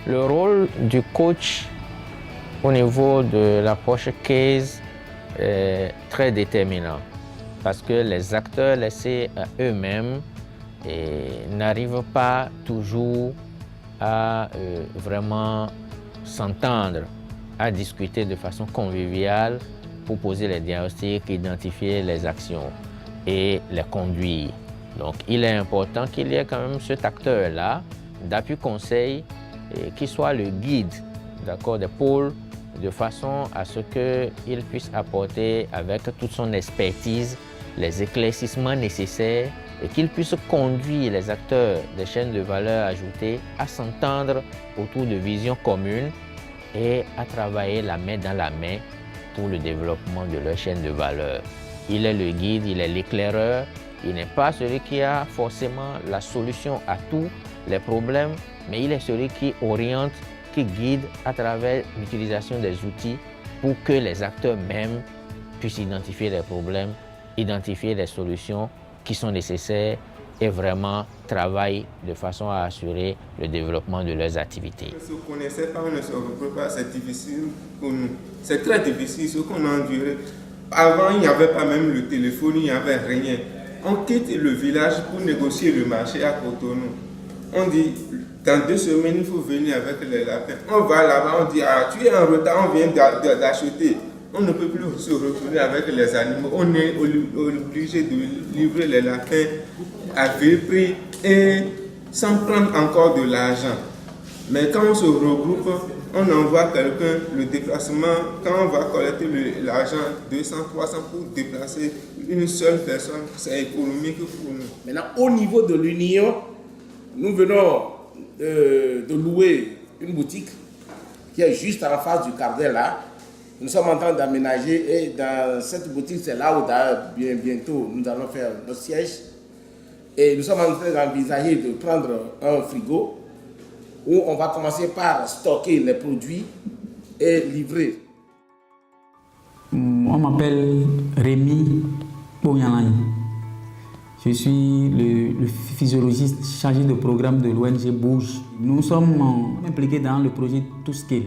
Le rôle du coach au niveau de l'approche case est très déterminant parce que les acteurs laissés à eux-mêmes n'arrivent pas toujours à vraiment s'entendre, à discuter de façon conviviale pour poser les diagnostics, identifier les actions et les conduire. Donc il est important qu'il y ait quand même cet acteur-là d'appui conseil qui soit le guide, d'accord, des pôles, de façon à ce qu'il puisse apporter avec toute son expertise les éclaircissements nécessaires et qu'il puisse conduire les acteurs des chaînes de valeur ajoutée à s'entendre autour de visions communes et à travailler la main dans la main pour le développement de leur chaîne de valeur. Il est le guide, il est l'éclaireur, il n'est pas celui qui a forcément la solution à tous les problèmes, mais il est celui qui oriente, qui guide à travers l'utilisation des outils pour que les acteurs même puissent identifier les problèmes, identifier les solutions qui sont nécessaires et vraiment travaillent de façon à assurer le développement de leurs activités. On ne se connaissait pas, on ne se reprend pas, c'est difficile pour nous. C'est très difficile ce qu'on a enduré. Avant, il n'y avait pas même le téléphone, il n'y avait rien. On quitte le village pour négocier le marché à Cotonou. On dit, dans 2 semaines, il faut venir avec les lapins. On va là-bas, on dit, ah, tu es en retard, on vient d'acheter. On ne peut plus se retourner avec les animaux. On est obligé de livrer les lapins à vil prix et sans prendre encore de l'argent. Mais quand on se regroupe, on envoie quelqu'un, le déplacement, quand on va collecter l'argent, 200, 300 pour déplacer une seule personne, c'est économique pour nous. Maintenant, au niveau de l'Union, nous venons de louer une boutique qui est juste en face du Cardel là. Nous sommes en train d'aménager et dans cette boutique, c'est là où bientôt nous allons faire notre siège. Et nous sommes en train d'envisager de prendre un frigo où on va commencer par stocker les produits et livrer. On m'appelle Rémi Boyanani. Je suis le physiologiste chargé de programme de l'ONG Bouge. Nous sommes impliqués dans le projet ToScale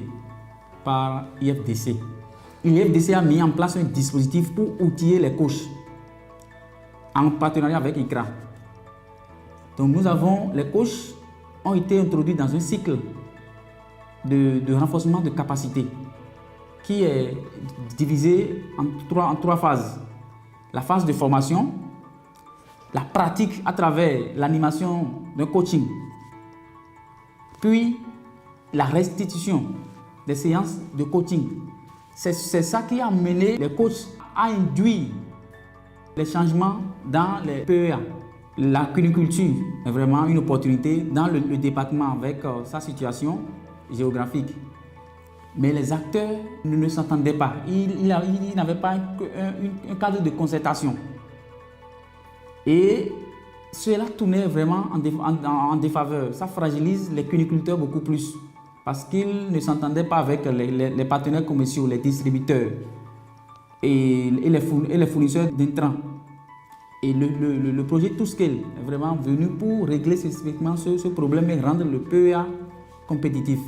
par IFDC. L'IFDC a mis en place un dispositif pour outiller les coachs en partenariat avec ICRA. Donc les coachs ont été introduits dans un cycle de renforcement de capacité qui est divisé en trois phases. La phase de formation, la pratique à travers l'animation d'un coaching, puis la restitution des séances de coaching. C'est ça qui a amené les coachs à induire les changements dans les PEA. La cuniculture est vraiment une opportunité dans le département avec sa situation géographique. Mais les acteurs ne s'entendaient pas. Ils n'avaient pas un cadre de concertation. Et cela tournait vraiment en défaveur. Ça fragilise les cuniculteurs beaucoup plus parce qu'ils ne s'entendaient pas avec les partenaires commerciaux, les distributeurs et les fournisseurs d'intrants. Et le projet ToScale est vraiment venu pour régler spécifiquement ce problème et rendre le PEA compétitif.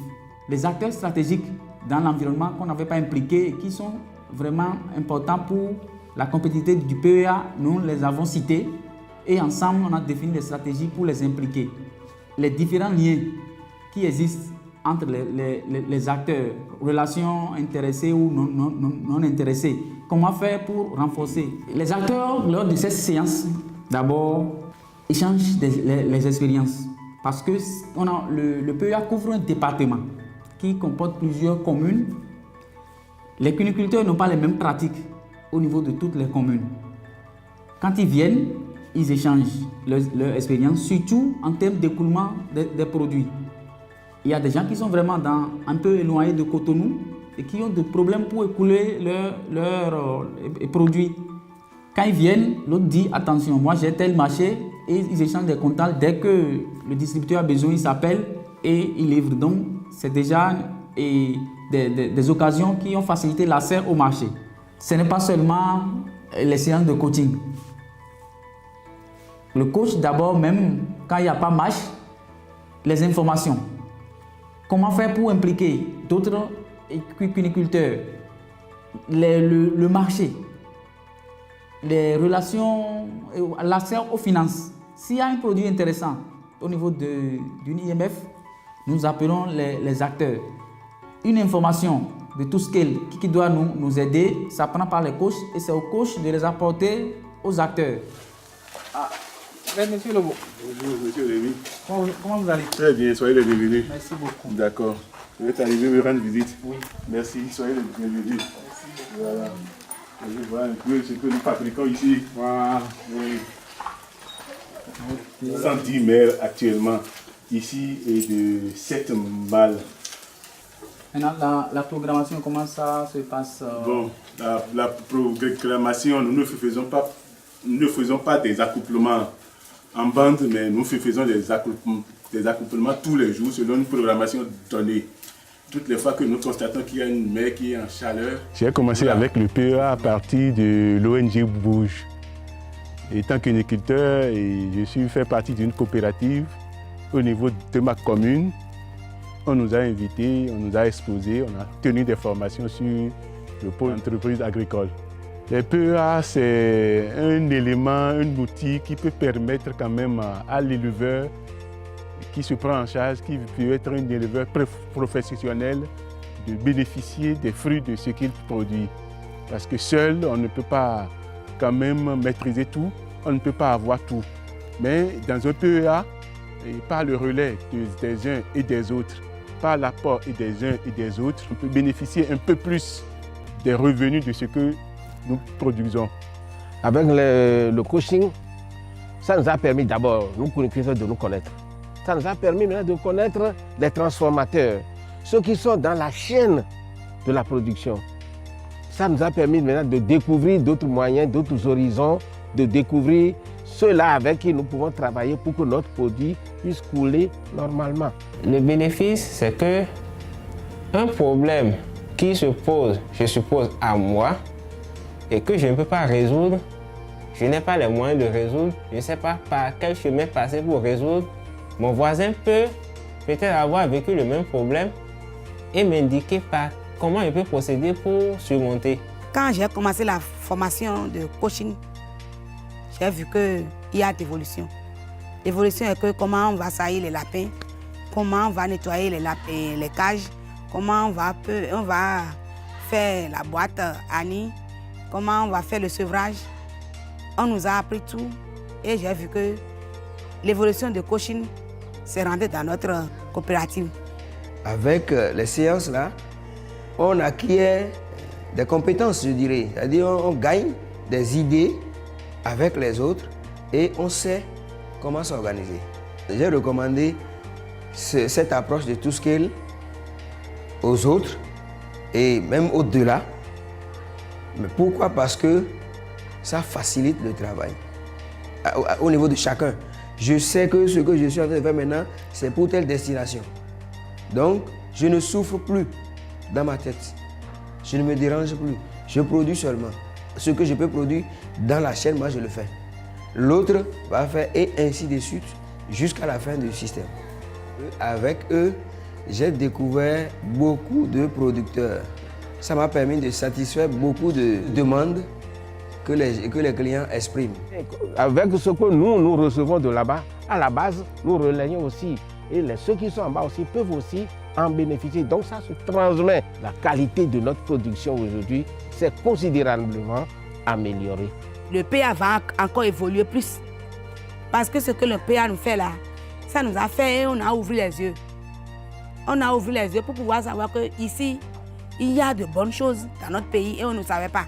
Les acteurs stratégiques dans l'environnement qu'on n'avait pas impliqués et qui sont vraiment importants pour la compétitivité du PEA, nous les avons cités et ensemble on a défini des stratégies pour les impliquer. Les différents liens qui existent entre les acteurs, relations intéressées ou non intéressées. Comment faire pour renforcer? Les acteurs, lors de cette séance, d'abord, échangent les expériences. Parce que le PEA couvre un département qui comporte plusieurs communes. Les cuniculteurs n'ont pas les mêmes pratiques au niveau de toutes les communes. Quand ils viennent, ils échangent leur expérience, surtout en termes d'écoulement des produits. Il y a des gens qui sont vraiment un peu éloignés de Cotonou et qui ont des problèmes pour écouler leurs produits. Quand ils viennent, l'autre dit attention, moi j'ai tel marché et ils échangent des contacts. Dès que le distributeur a besoin, il s'appelle et il livre. Donc c'est déjà des occasions qui ont facilité l'accès au marché. Ce n'est pas seulement les séances de coaching. Le coach d'abord, même quand il n'y a pas match, les informations. Comment faire pour impliquer d'autres cuniculteurs, le marché, les relations, l'accès aux finances. S'il y a un produit intéressant au niveau d'une IMF, nous appelons les acteurs. Une information de tout ce qui doit nous aider, ça prend par les coachs et c'est aux coachs de les apporter aux acteurs. Monsieur Lobo. Bonjour, monsieur Rémi. Comment vous allez? Très bien, soyez les bienvenus. Merci beaucoup. D'accord. Vous êtes arrivé me rendre visite. Oui. Merci, soyez les bienvenus. Voilà. Je vois un peu ce que nous fabriquons ici. Voilà. Oui. 110 mètres actuellement. Ici est de 7 mâles. Maintenant, la programmation, comment ça se passe? Bon, la programmation, nous ne faisons pas des accouplements en bande, mais nous faisons des accouplements tous les jours selon une programmation donnée. Toutes les fois que nous constatons qu'il y a une mer qui est en chaleur. J'ai commencé avec le PEA à partir de l'ONG Bouge. Étant cuniculteur, je fais partie d'une coopérative au niveau de ma commune. On nous a invités, on nous a exposé, on a tenu des formations sur le pôle entreprise agricole. Le PEA, c'est un élément, un outil qui peut permettre quand même à l'éleveur qui se prend en charge, qui peut être un éleveur professionnel, de bénéficier des fruits de ce qu'il produit. Parce que seul, on ne peut pas quand même maîtriser tout, on ne peut pas avoir tout. Mais dans un PEA, par le relais des uns et des autres, par l'apport des uns et des autres, on peut bénéficier un peu plus des revenus de ce que nous produisons. Avec le coaching, ça nous a permis d'abord, nous cuniculteurs, de nous connaître. Ça nous a permis maintenant de connaître les transformateurs, ceux qui sont dans la chaîne de la production. Ça nous a permis maintenant de découvrir d'autres moyens, d'autres horizons, de découvrir ceux-là avec qui nous pouvons travailler pour que notre produit puisse couler normalement. Le bénéfice, c'est que un problème qui se pose, je suppose, à moi, et que je ne peux pas résoudre, je n'ai pas les moyens de résoudre, je ne sais pas par quel chemin passer pour résoudre. Mon voisin peut peut-être avoir vécu le même problème et m'indiquer par comment il peut procéder pour surmonter. Quand j'ai commencé la formation de coaching, j'ai vu qu'il y a d'évolution. L'évolution est que comment on va saillir les lapins, comment on va nettoyer les cages, comment on va faire la boîte à nid, comment on va faire le sevrage. On nous a appris tout et j'ai vu que l'évolution de coaching s'est rendue dans notre coopérative. Avec les séances là, on acquiert des compétences, je dirais. C'est-à-dire on gagne des idées avec les autres et on sait comment s'organiser. J'ai recommandé cette approche de TwoScale aux autres et même au-delà. Mais pourquoi? Parce que ça facilite le travail au niveau de chacun. Je sais que ce que je suis en train de faire maintenant, c'est pour telle destination. Donc, je ne souffre plus dans ma tête. Je ne me dérange plus. Je produis seulement. Ce que je peux produire dans la chaîne, moi je le fais. L'autre va faire et ainsi de suite jusqu'à la fin du système. Avec eux, j'ai découvert beaucoup de producteurs. Ça m'a permis de satisfaire beaucoup de demandes que les clients expriment. Avec ce que nous recevons de là-bas, à la base, nous relayons aussi. Et ceux qui sont en bas aussi peuvent aussi en bénéficier. Donc ça se transmet. La qualité de notre production aujourd'hui s'est considérablement améliorée. Le PA va encore évoluer plus. Parce que ce que le PA nous fait là, ça nous a fait et on a ouvert les yeux. On a ouvert les yeux pour pouvoir savoir qu'ici, il y a de bonnes choses dans notre pays et on ne savait pas.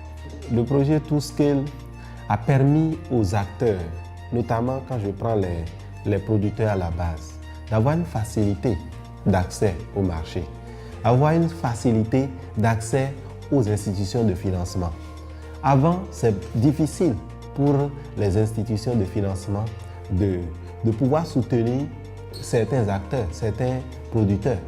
Le projet TwoScale a permis aux acteurs, notamment quand je prends les producteurs à la base, d'avoir une facilité d'accès au marché, avoir une facilité d'accès aux institutions de financement. Avant, c'est difficile pour les institutions de financement de pouvoir soutenir certains acteurs, certains producteurs.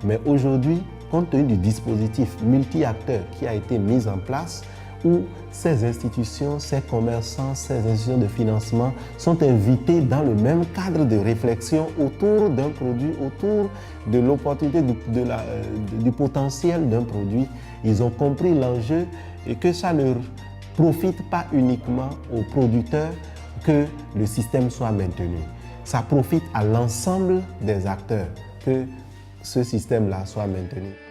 Mais aujourd'hui, compte tenu du dispositif multi-acteurs qui a été mis en place, où ces institutions, ces commerçants, ces institutions de financement sont invités dans le même cadre de réflexion autour d'un produit, autour de l'opportunité, du potentiel d'un produit. Ils ont compris l'enjeu et que ça ne profite pas uniquement aux producteurs que le système soit maintenu. Ça profite à l'ensemble des acteurs que ce système-là soit maintenu.